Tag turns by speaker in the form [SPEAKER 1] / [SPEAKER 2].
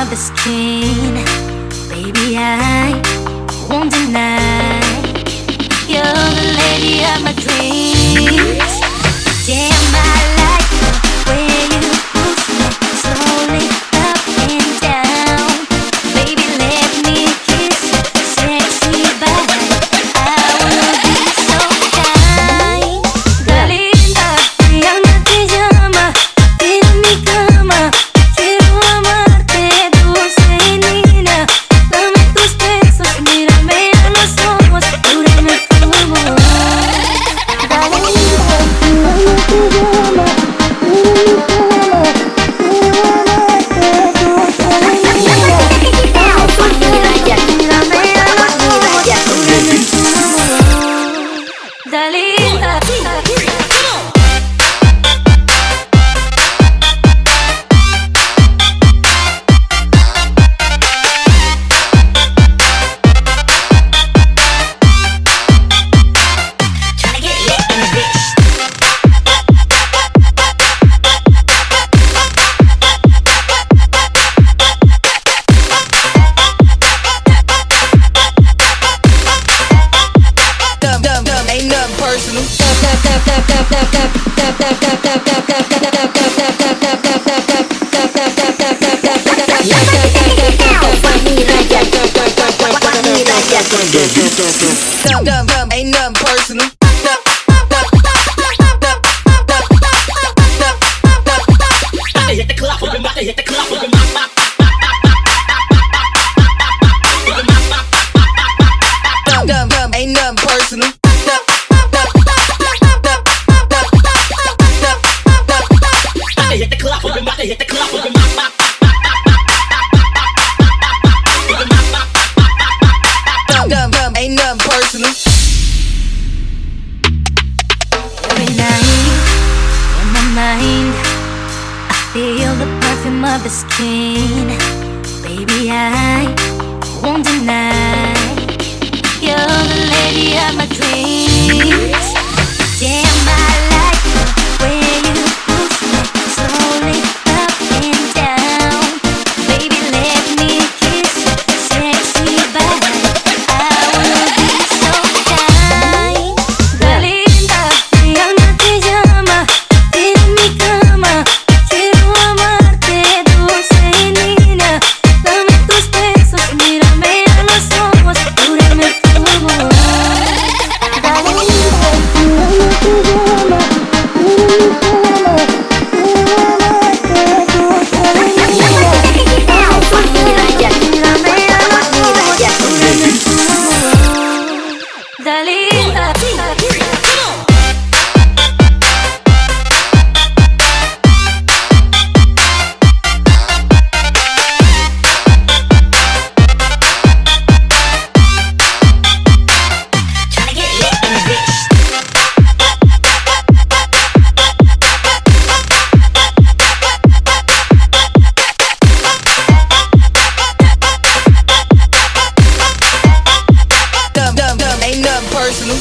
[SPEAKER 1] of the skin. Baby, I won't deny you're the lady of my dreams. Damn, I like the way you push me slowly up and down. Baby, let me kiss your sexy body. I will be so kind. Dalinda, llama te llama, en mi cama. Quiero amarte, dulce niña. Dame tus besos, mírame a los ojos, júrame tu amor. Dalinda, llama te llama, en mi cama. Quiero amarte, dulce niña. Mírame a los ojos, júrame tu amor. Dalinda.
[SPEAKER 2] Ain't nothing personal. Ain't nothing personal. Hit the club, hit the club. Ain't nothing personal. Hit the club, hit the club. Ain't nothing personal.
[SPEAKER 1] Every night in my mind, I feel the perfume of the skin. Baby, I won't deny you're the lady of my dreams. Damn, I like the way you push me slowly up and down. Baby, let me kiss your sexy body. I will be so kind. Dalinda, llama te llama, en mi cama. Quiero amarte, dulce niña. Dame tus besos, mírame a los ojos, júrame tu amor. Dalinda, llama te llama, en mi cama. Quiero amarte, dulce niña. Mírame a los ojos, júrame tu amor. Dalinda.
[SPEAKER 2] Ain't nothing personal.